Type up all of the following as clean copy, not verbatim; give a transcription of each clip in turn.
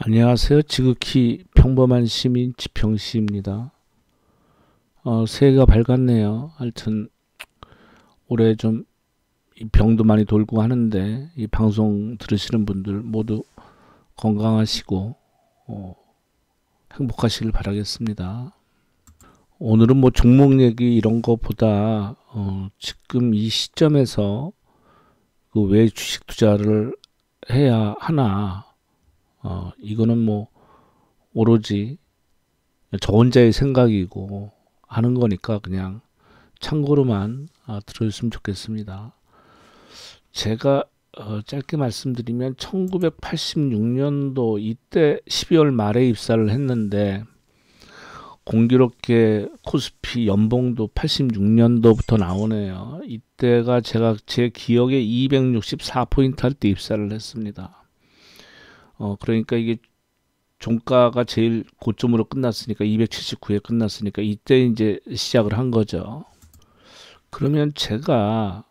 안녕하세요. 지극히 평범한 시민 지평씨입니다. 새해가 밝았네요. 하여튼 올해 좀 이 병도 많이 돌고 하는데 이 방송 들으시는 분들 모두 건강하시고 행복하시길 바라겠습니다. 오늘은 뭐 종목 얘기 이런 거보다 지금 이 시점에서 그 왜 주식 투자를 해야 하나, 이거는 뭐 오로지 저 혼자의 생각이고 하는 거니까 그냥 참고로만 들어줬으면 좋겠습니다. 제가 짧게 말씀드리면 1986년도 이때 12월 말에 입사를 했는데 공교롭게 코스피 연봉도 86년도부터 나오네요. 이때가 제가 제 기억에 264포인트 할 때 입사를 했습니다. 그러니까 이게 종가가 제일 고점으로 끝났으니까 279에 끝났으니까 이때 이제 시작을 한 거죠. 그러면 제가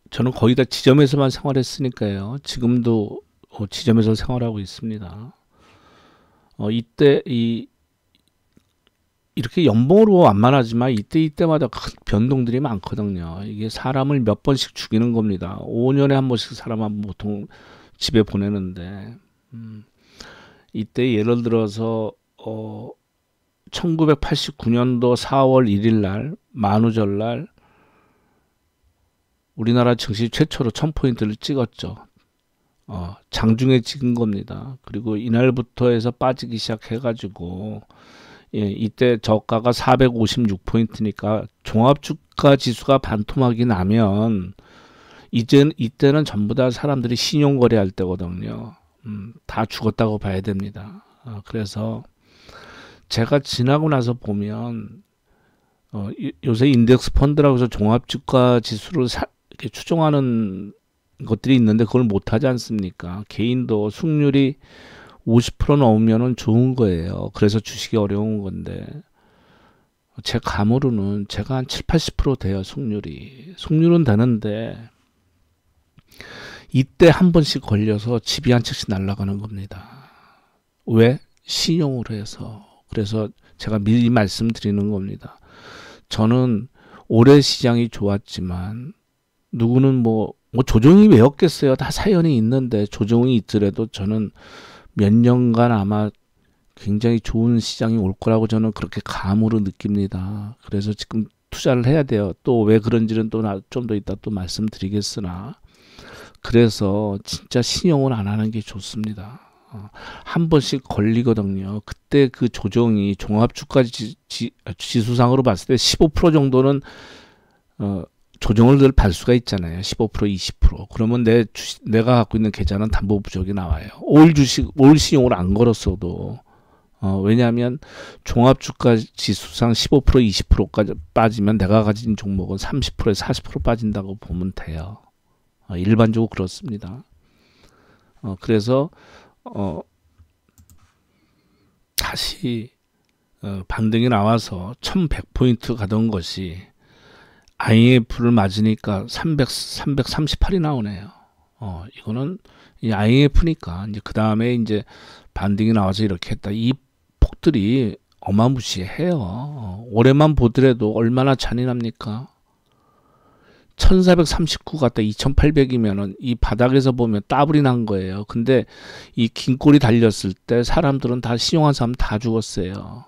저는 거의 다 지점에서만 생활했으니까요. 지금도 지점에서 생활하고 있습니다. 이때 이렇게 연봉으로 완만하지만 이때마다 큰 변동들이 많거든요. 이게 사람을 몇 번씩 죽이는 겁니다. 5년에 한 번씩 사람은 보통 집에 보내는데 이때 예를 들어서 1989년도 4월 1일 날 만우절날 우리나라 증시 최초로 1000포인트를 찍었죠. 장중에 찍은 겁니다. 그리고 이날부터 해서 빠지기 시작해가지고 이때 저가가 456포인트니까 종합주가 지수가 반토막이 나면 이때는 전부 다 사람들이 신용거래할 때거든요. 다 죽었다고 봐야 됩니다. 그래서 제가 지나고 나서 보면 요새 인덱스 펀드라고 해서 종합주가 지수를 이렇게 추종하는 것들이 있는데 그걸 못하지 않습니까? 개인도 승률이 50% 넘으면 좋은 거예요. 그래서 주식이 어려운 건데 제 감으로는 제가 한 7, 80% 돼요. 승률은 되는데 이때 한 번씩 걸려서 집이 한 채씩 날아가는 겁니다. 왜? 신용으로 해서. 그래서 제가 미리 말씀드리는 겁니다. 저는 올해 시장이 좋았지만 누구는 뭐 조정이 왜 없겠어요. 다 사연이 있는데 조정이 있더라도 저는 몇 년간 아마 굉장히 좋은 시장이 올 거라고 저는 그렇게 감으로 느낍니다. 그래서 지금 투자를 해야 돼요. 또 왜 그런지는 또 좀 더 이따 또 말씀드리겠으나 그래서 진짜 신용을 안 하는 게 좋습니다. 한 번씩 걸리거든요. 그때 그 조정이 종합주가 지수상으로 봤을 때 15% 정도는 조정을 늘 발 수가 있잖아요. 15%, 20%. 그러면 내가 갖고 있는 계좌는 담보 부족이 나와요. 올 신용을 안 걸었어도 왜냐하면 종합주가 지수상 15%, 20%까지 빠지면 내가 가진 종목은 30%에서 40% 빠진다고 보면 돼요. 일반적으로 그렇습니다. 그래서 다시 반등이 나와서 1100포인트 가던 것이 IMF를 맞으니까 338이 나오네요. 이거는 이 IMF니까 이제 그 다음에 이제 반등이 나와서 이렇게 했다. 이 폭들이 어마무시해요. 올해만 보더라도 얼마나 잔인합니까? 1439 갔다 2800이면은 이 바닥에서 보면 따블이 난 거예요. 근데 이 긴 꼬리 달렸을 때 사람들은 다 신용한 사람 다 죽었어요.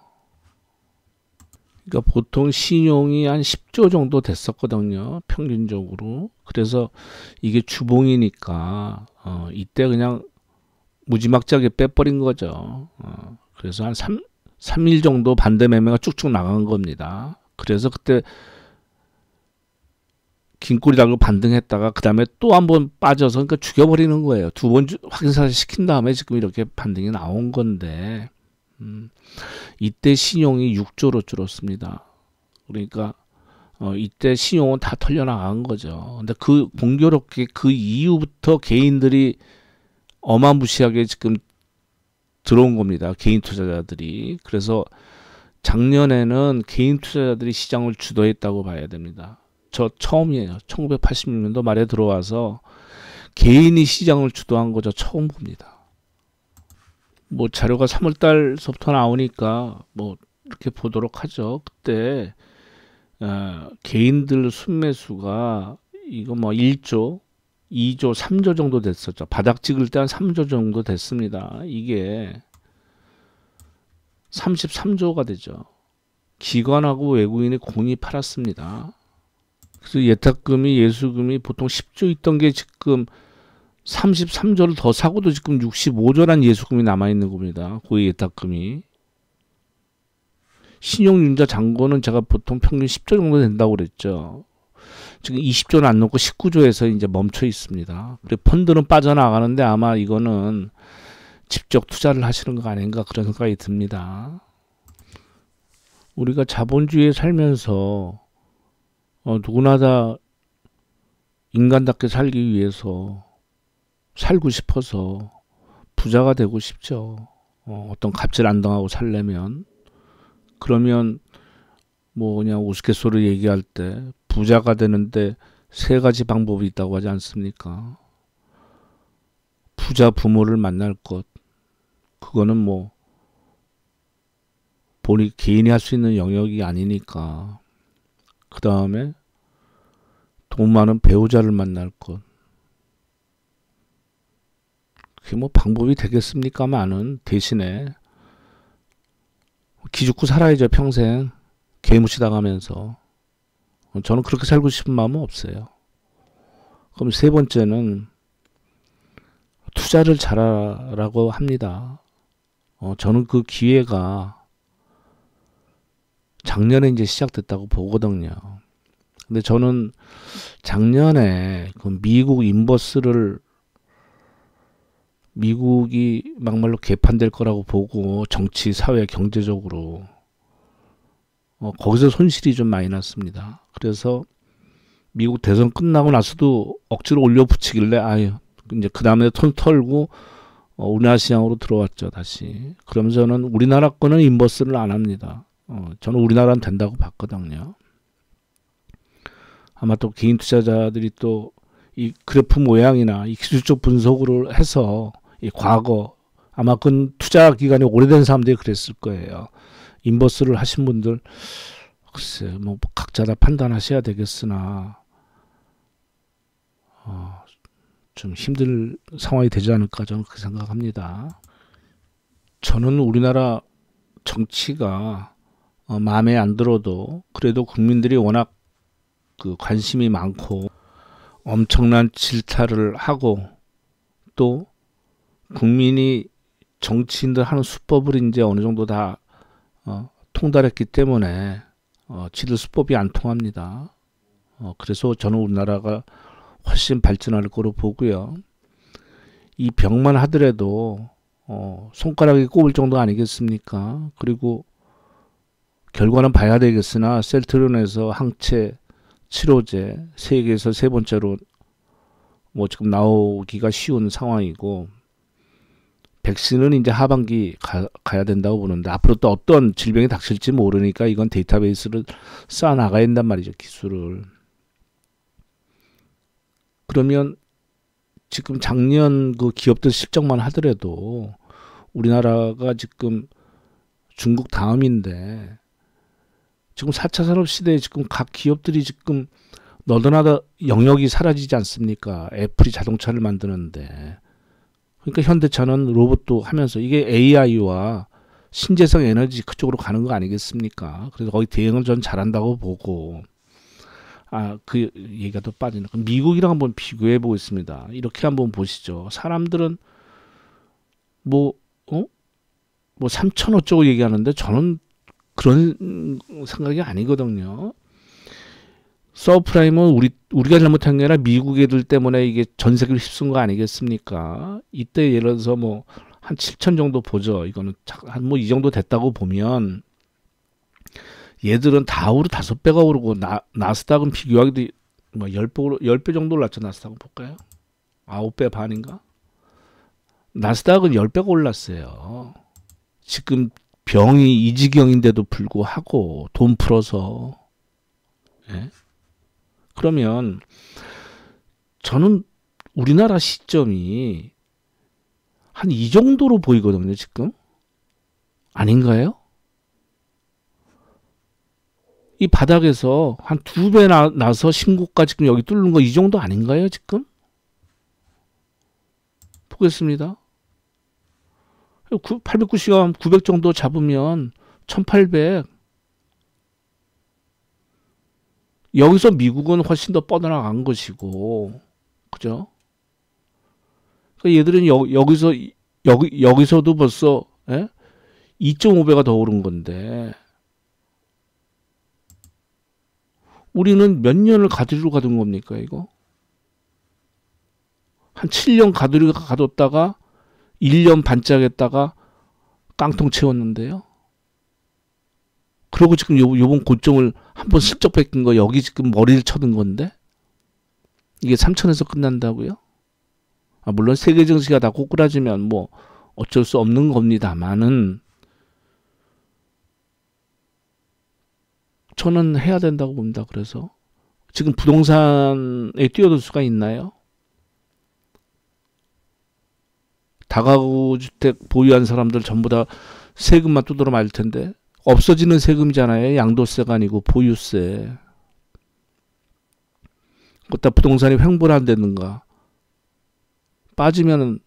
그러니까 보통 신용이 한 10조 정도 됐었거든요. 평균적으로. 그래서 이게 주봉이니까 이때 그냥 무지막지하게 빼버린 거죠. 그래서 한 3일 정도 반대 매매가 쭉쭉 나간 겁니다. 그래서 그때 긴 꼬리 달고 반등했다가 그 다음에 또 한 번 빠져서 그러니까 죽여버리는 거예요. 두 번 확인사실 시킨 다음에 지금 이렇게 반등이 나온 건데 이때 신용이 6조로 줄었습니다. 그러니까 이때 신용은 다 털려나간 거죠. 근데 그 공교롭게 그 이후부터 개인들이 어마무시하게 지금 들어온 겁니다. 개인 투자자들이. 그래서 작년에는 개인 투자자들이 시장을 주도했다고 봐야 됩니다. 저 처음이에요. 1986년도 말에 들어와서 개인이 시장을 주도한 거 저 처음 봅니다. 뭐 자료가 3월 달서부터 나오니까 뭐 이렇게 보도록 하죠. 그때 개인들 순매수가 이거 뭐 1조, 2조, 3조 정도 됐었죠. 바닥 찍을 때 한 3조 정도 됐습니다. 이게 33조가 되죠. 기관하고 외국인이 공이 팔았습니다. 그래서 예탁금이 예수금이 보통 10조 있던 게 지금 33조를 더 사고도 지금 65조란 예수금이 남아있는 겁니다. 고위 예탁금이. 신용융자 잔고는 제가 보통 평균 10조 정도 된다고 그랬죠. 지금 20조는 안 넣고 19조에서 이제 멈춰 있습니다. 그리고 펀드는 빠져나가는데 아마 이거는 직접 투자를 하시는 거 아닌가 그런 생각이 듭니다. 우리가 자본주의에 살면서 누구나 다 인간답게 살기 위해서 살고 싶어서 부자가 되고 싶죠. 어떤 갑질 안 당하고 살려면. 그러면 뭐 그냥 우스갯소리 얘기할 때 부자가 되는데 세 가지 방법이 있다고 하지 않습니까? 부자 부모를 만날 것. 그거는 뭐 본인 개인이 할 수 있는 영역이 아니니까. 그 다음에 돈 많은 배우자를 만날 것. 그게 뭐 방법이 되겠습니까만은 대신에 기죽고 살아야죠. 평생 개무시 당하면서. 저는 그렇게 살고 싶은 마음은 없어요. 그럼 세 번째는 투자를 잘하라고 합니다. 저는 그 기회가 작년에 이제 시작됐다고 보거든요. 근데 저는 작년에 그 미국 인버스를 미국이 막말로 개판될 거라고 보고 정치, 사회, 경제적으로 거기서 손실이 좀 많이 났습니다. 그래서 미국 대선 끝나고 나서도 억지로 올려 붙이길래 아유 이제 그 다음에 톤 털고 우리나라 시장으로 들어왔죠 다시. 그러면서는 우리나라 거는 인버스를 안 합니다. 저는 우리나라는 된다고 봤거든요. 아마 또 개인 투자자들이 또 이 그래프 모양이나 이 기술적 분석으로 해서 이 과거 아마 그 투자 기간이 오래된 사람들이 그랬을 거예요. 인버스를 하신 분들 글쎄 뭐 각자 다 판단하셔야 되겠으나 좀 힘들 상황이 되지 않을까 저는 그렇게 생각합니다. 저는 우리나라 정치가 마음에 안 들어도 그래도 국민들이 워낙 그 관심이 많고 엄청난 질타를 하고 또 국민이 정치인들 하는 수법을 이제 어느 정도 다 통달했기 때문에 지들 수법이 안 통합니다. 그래서 저는 우리나라가 훨씬 발전할 거로 보고요. 이 병만 하더라도 손가락에 꼽을 정도 아니겠습니까? 그리고 결과는 봐야 되겠으나 셀트론에서 항체 치료제 세계에서 세 번째로 뭐 지금 나오기가 쉬운 상황이고 백신은 이제 하반기 가야 된다고 보는데 앞으로 또 어떤 질병이 닥칠지 모르니까 이건 데이터베이스를 쌓아 나가야 된단 말이죠. 기술을. 그러면 지금 작년 그 기업들 실적만 하더라도 우리나라가 지금 중국 다음인데 지금 4차 산업시대에 지금 각 기업들이 지금 너도나도 영역이 사라지지 않습니까? 애플이 자동차를 만드는데. 그러니까 현대차는 로봇도 하면서 이게 AI와 신재생 에너지 그쪽으로 가는 거 아니겠습니까? 그래서 거기 대응을 전 잘한다고 보고. 그 얘기가 또 빠지네. 미국이랑 한번 비교해 보겠습니다. 이렇게 한번 보시죠. 사람들은 뭐 3천 어쩌고 얘기하는데 저는 그런 생각이 아니거든요. 서브프라임은 우리가 잘못한 게 아니라 미국 애들 때문에 이게 전 세계를 휩쓴 거 아니겠습니까? 이때 예를 들어서 뭐 한 7천 정도 보죠. 이거는 한 뭐 이 정도 됐다고 보면 얘들은 다우로 5배가 오르고 나스닥은 비교하기도 뭐 10배 정도 올랐죠. 나스닥은 볼까요? 9배 반인가? 나스닥은 10배가 올랐어요. 지금 병이 이 지경인데도 불구하고 돈 풀어서. 예? 그러면 저는 우리나라 시점이 한 이 정도로 보이거든요, 지금. 아닌가요? 이 바닥에서 한 2배 나서 신고가 지금 여기 뚫는 거 이 정도 아닌가요, 지금? 보겠습니다. 890원, 900 정도 잡으면 1800. 여기서 미국은 훨씬 더 뻗어나간 것이고, 그죠? 그러니까 얘들은 여기서도 벌써 2.5배가 더 오른 건데, 우리는 몇 년을 가두리로 가둔 겁니까, 이거? 한 7년 가두리가 가뒀다가 1년 반짝했다가 깡통 채웠는데요. 그리고 지금 요번 고점을 한번 슬쩍 뺏긴 거 여기 지금 머리를 쳐든 건데 이게 3천에서 끝난다고요? 물론 세계 증시가 다 꼬꾸라지면 뭐 어쩔 수 없는 겁니다만은 저는 해야 된다고 봅니다. 그래서 지금 부동산에 뛰어들 수가 있나요? 다가구 주택 보유한 사람들 전부 다 세금만 두드러 맞을 텐데 없어지는 세금이잖아요. 양도세가 아니고 보유세. 그것다 부동산이 횡보를 안 되는가. 빠지면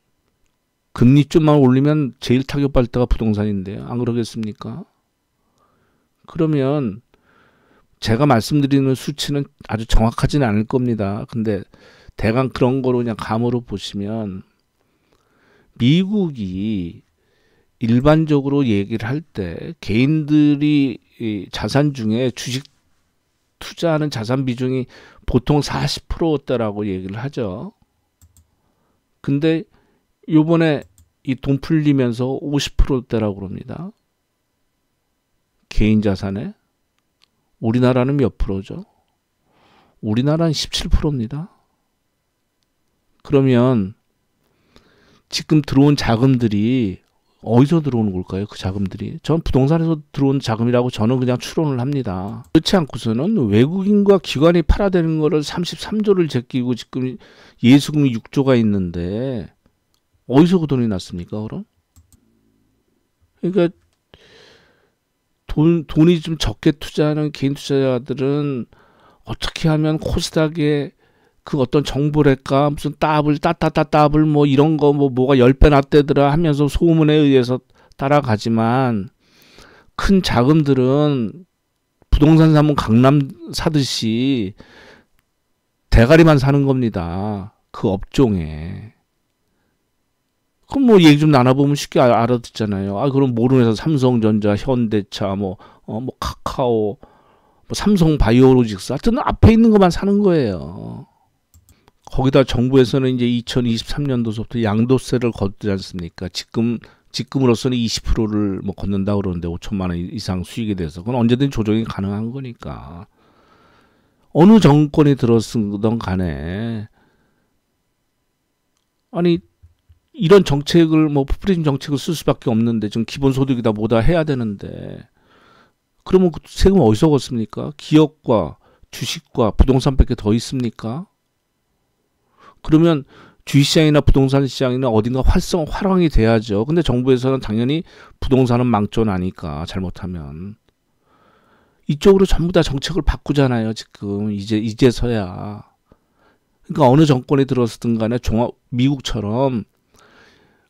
금리 좀만 올리면 제일 타격받을 때가 부동산인데요. 안 그러겠습니까? 그러면 제가 말씀드리는 수치는 아주 정확하지는 않을 겁니다. 근데 대강 그런 거로 그냥 감으로 보시면 미국이 일반적으로 얘기를 할 때 개인들이 자산 중에 주식 투자하는 자산 비중이 보통 40%대라고 얘기를 하죠. 근데 요번에 이 돈 풀리면서 50%대라고 그럽니다. 개인 자산에. 우리나라는 몇 프로죠? 우리나라는 17%입니다. 그러면 지금 들어온 자금들이 어디서 들어오는 걸까요? 그 자금들이. 전 부동산에서 들어온 자금이라고 저는 그냥 추론을 합니다. 그렇지 않고서는 외국인과 기관이 팔아대는 거를 33조를 제끼고 지금 예수금이 6조가 있는데 어디서 그 돈이 났습니까, 그럼? 그러니까 돈이 좀 적게 투자하는 개인 투자자들은 어떻게 하면 코스닥에 그 어떤 정보랄까 무슨 따블 뭐 이런 거 뭐가 10배 났대더라 하면서 소문에 의해서 따라가지만 큰 자금들은 부동산 사면 강남 사듯이 대가리만 사는 겁니다. 그 업종에. 그럼 뭐 얘기 좀 나눠보면 쉽게 알아듣잖아요. 그럼 모르는 회사 삼성전자, 현대차, 뭐 카카오, 뭐 삼성 바이오로직스 하여튼 앞에 있는 것만 사는 거예요. 거기다 정부에서는 이제 2023년도서부터 양도세를 걷지 않습니까? 지금으로서는 20%를 뭐 걷는다 그러는데 5천만 원 이상 수익에 대해서 그건 언제든지 조정이 가능한 거니까. 어느 정권이 들었든 간에 아니 이런 정책을 뭐 포퓰리즘 정책을 쓸 수밖에 없는데 지금 기본소득이다 뭐다 해야 되는데 그러면 그 세금 어디서 걷습니까? 기업과 주식과 부동산밖에 더 있습니까? 그러면 주식시장이나 부동산 시장이나 어딘가 활황이 돼야죠. 근데 정부에서는 당연히 부동산은 망존하니까 잘못하면 이쪽으로 전부 다 정책을 바꾸잖아요. 지금 이제서야. 그러니까 어느 정권이 들었든 간에 미국처럼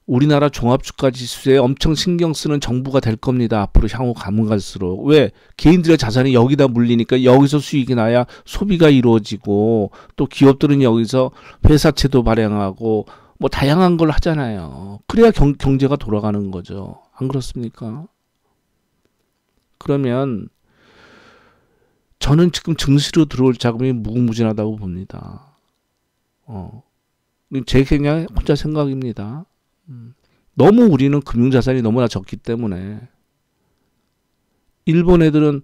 우리나라 종합주가지수에 엄청 신경 쓰는 정부가 될 겁니다. 앞으로 향후 가면 갈수록. 왜? 개인들의 자산이 여기다 물리니까 여기서 수익이 나야 소비가 이루어지고 또 기업들은 여기서 회사채도 발행하고 뭐 다양한 걸 하잖아요. 그래야 경제가 돌아가는 거죠. 안 그렇습니까? 그러면 저는 지금 증시로 들어올 자금이 무궁무진하다고 봅니다. 제 그냥 혼자 생각입니다. 너무 우리는 금융자산이 너무나 적기 때문에 일본 애들은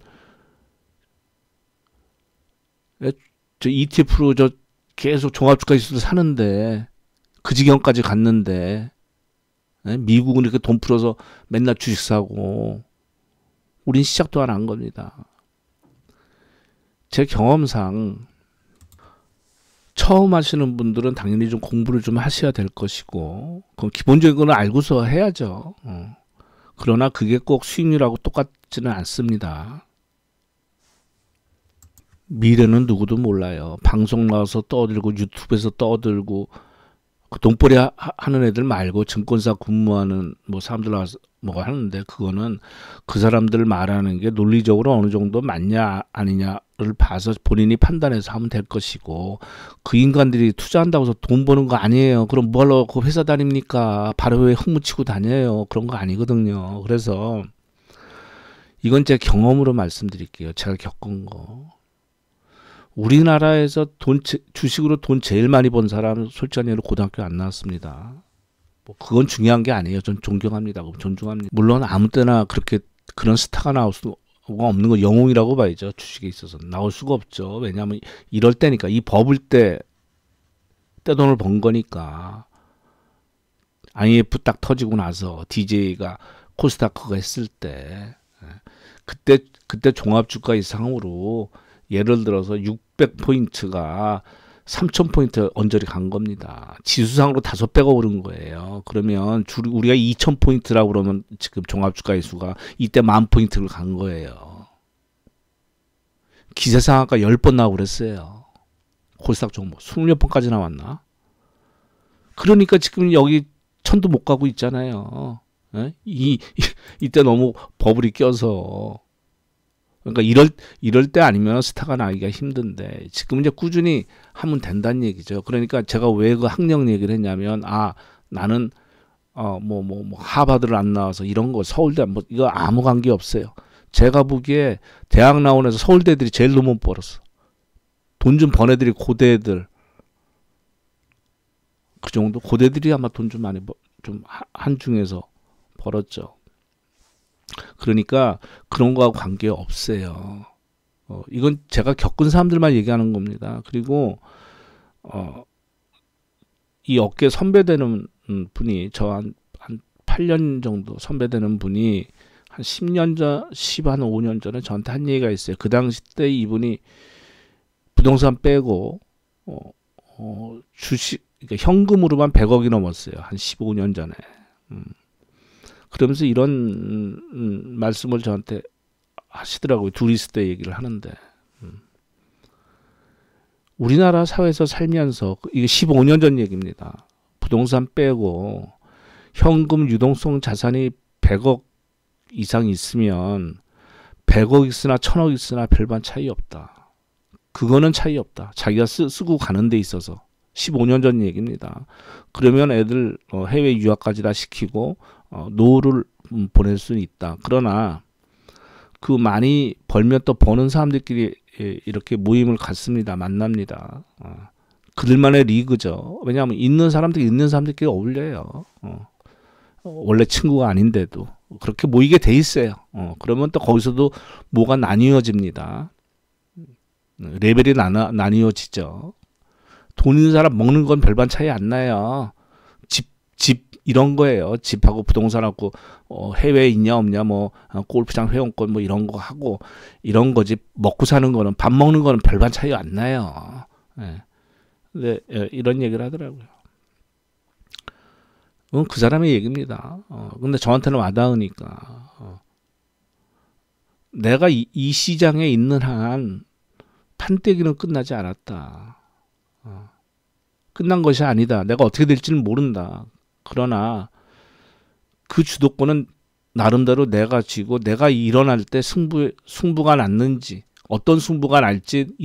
저 ETF로 저 계속 종합주가지수를 사는데 그 지경까지 갔는데 미국은 이렇게 돈 풀어서 맨날 주식 사고 우린 시작도 안 한 겁니다. 제 경험상 처음 하시는 분들은 당연히 좀 공부를 좀 하셔야 될 것이고, 그 기본적인 거는 알고서 해야죠. 그러나 그게 꼭 수익률하고 똑같지는 않습니다. 미래는 누구도 몰라요. 방송 나와서 떠들고 유튜브에서 떠들고 그 돈벌이 하는 애들 말고 증권사 근무하는 뭐 사람들 나와서 뭐 하는데, 그거는 그 사람들 말하는 게 논리적으로 어느 정도 맞냐 아니냐를 봐서 본인이 판단해서 하면 될 것이고, 그 인간들이 투자한다고 해서 돈 버는 거 아니에요. 그럼 뭐하러 그 회사 다닙니까? 바로 왜 흙묻히고 다녀요? 그런 거 아니거든요. 그래서 이건 제 경험으로 말씀드릴게요. 제가 겪은 거. 우리나라에서 주식으로 돈 제일 많이 번 사람 솔직히 얘기로 고등학교 안 나왔습니다. 뭐 그건 중요한 게 아니에요. 전 존경합니다. 존중합니다. 물론 아무 때나 그렇게 그런 스타가 나올 수가 없는 거 영웅이라고 봐야죠. 주식에 있어서 나올 수가 없죠. 왜냐하면 이럴 때니까, 이 버블 때 떼돈을 번 거니까. IMF 딱 터지고 나서 DJ가 코스닥가 했을 때, 그때 종합주가 이상으로 예를 들어서 600포인트가 3,000포인트 언저리 간 겁니다. 지수상으로 5배가 오른 거예요. 그러면 우리가 2,000포인트라고 그러면 지금 종합주가 지수가 이때 10,000포인트를 간 거예요. 기세상한가 10번 나오고 그랬어요. 코스닥 종목 20몇 번까지 나왔나? 그러니까 지금 여기 천도 못 가고 있잖아요. 이때 너무 버블이 껴서. 그러니까 이럴 때 아니면 스타가 나기가 힘든데, 지금 이제 꾸준히 하면 된다는 얘기죠. 그러니까 제가 왜 그 학력 얘기를 했냐면, 나는 하버드를 안 나와서 이런 거 서울대 뭐 이거 아무 관계 없어요. 제가 보기에 대학 나온 애서 서울대들이 제일 돈 벌었어. 돈 좀 번 애들이 고대들. 그 정도 고대들이 아마 돈 좀 많이 좀 한중에서 벌었죠. 그러니까 그런 거하고 관계 없어요. 이건 제가 겪은 사람들만 얘기하는 겁니다. 그리고 이 업계 선배되는 분이 저 한 8년 정도 선배되는 분이 한 10년 전, 한 5년 전에 저한테 한 얘기가 있어요. 그 당시 때 이분이 부동산 빼고 주식, 그러니까 현금으로만 100억이 넘었어요. 한 15년 전에. 그러면서 이런 말씀을 저한테 하시더라고요. 둘이 있을 때 얘기를 하는데, 우리나라 사회에서 살면서, 이게 15년 전 얘기입니다. 부동산 빼고 현금 유동성 자산이 100억 이상 있으면 100억 있으나 1000억 있으나 별반 차이 없다. 그거는 차이 없다. 자기가 쓰고 가는 데 있어서. 15년 전 얘기입니다. 그러면 애들 해외 유학까지 다 시키고 노후를 보낼 수는 있다. 그러나 그 많이 벌면 또 버는 사람들끼리 이렇게 모임을 갖습니다. 만납니다. 그들만의 리그죠. 왜냐하면 있는 사람들끼리 어울려요. 원래 친구가 아닌데도 그렇게 모이게 돼 있어요. 그러면 또 거기서도 뭐가 나뉘어집니다. 레벨이 나뉘어지죠. 돈 있는 사람 먹는 건 별반 차이 안 나요. 집 이런 거예요. 집하고 부동산하고 해외에 있냐 없냐, 뭐 골프장 회원권 뭐 이런 거 하고 이런 거지. 먹고 사는 거는, 밥 먹는 거는 별반 차이 안 나요. 근데 이런 얘기를 하더라고요. 그 사람의 얘기입니다. 근데 저한테는 와닿으니까, 내가 이 시장에 있는 한 판때기는 끝나지 않았다. 끝난 것이 아니다. 내가 어떻게 될지는 모른다. 그러나 그 주도권은 나름대로 내가 쥐고, 내가 일어날 때 승부가 났는지, 어떤 승부가 날지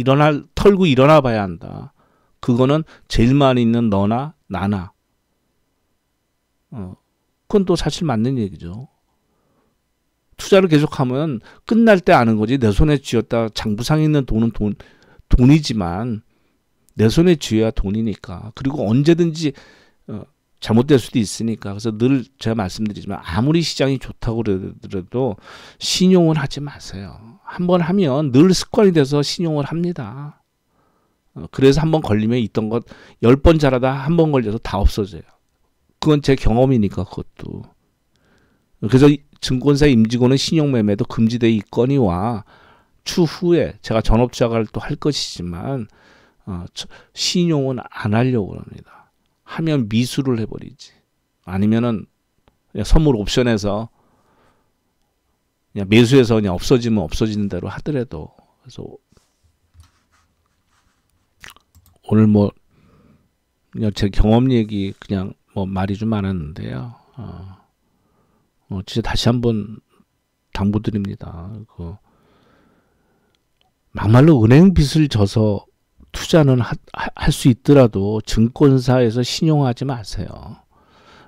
털고 일어나 봐야 한다. 그거는 제일 많이 있는 너나 나나. 그건 또 사실 맞는 얘기죠. 투자를 계속하면 끝날 때 아는 거지. 내 손에 쥐었다 장부상에 있는 돈은 돈이지만 내 손에 쥐어야 돈이니까. 그리고 언제든지 잘못될 수도 있으니까. 그래서 늘 제가 말씀드리지만, 아무리 시장이 좋다고 그러더라도 신용을 하지 마세요. 한번 하면 늘 습관이 돼서 신용을 합니다. 그래서 한번 걸리면 있던 것 10번 잘하다 한 번 걸려서 다 없어져요. 그건 제 경험이니까. 그것도. 그래서 증권사 임직원은 신용매매도 금지되어 있거니와 추후에 제가 전업투자를 또 할 것이지만 신용은 안 하려고 합니다. 하면 미수를 해버리지. 아니면은 그냥 선물 옵션에서 그냥 매수해서 그냥 없어지면 없어지는 대로 하더라도. 그래서 오늘 뭐 그냥 제 경험 얘기 그냥 뭐 말이 좀 많았는데요. 진짜 다시 한번 당부드립니다. 막말로 은행 빚을 져서 투자는 할 수 있더라도 증권사에서 신용하지 마세요.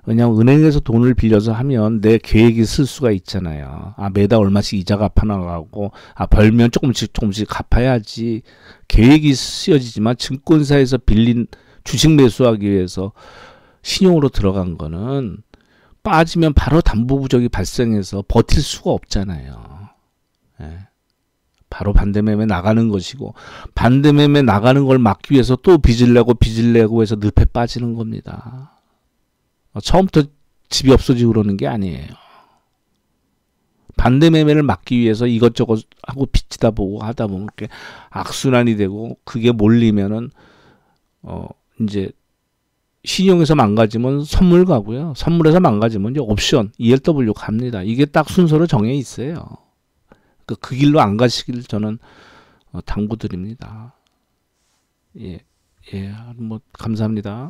왜냐하면 은행에서 돈을 빌려서 하면 내 계획이 쓸 수가 있잖아요. 매달 얼마씩 이자 갚아나가고, 벌면 조금씩 갚아야지 계획이 쓰여지지만, 증권사에서 빌린 주식 매수하기 위해서 신용으로 들어간 거는 빠지면 바로 담보 부족이 발생해서 버틸 수가 없잖아요. 예. 바로 반대매매 나가는 것이고, 반대매매 나가는 걸 막기 위해서 또 빚을 내고 해서 늪에 빠지는 겁니다. 처음부터 집이 없어지고 그러는 게 아니에요. 반대매매를 막기 위해서 이것저것 하고 빚지다 보고 하다 보면 이렇게 악순환이 되고, 그게 몰리면은 이제 신용에서 망가지면 선물 가고요. 선물에서 망가지면 이제 옵션 ELW 갑니다. 이게 딱 순서로 정해 있어요. 그 길로 안 가시길 저는 당부드립니다. 예, 뭐 감사합니다.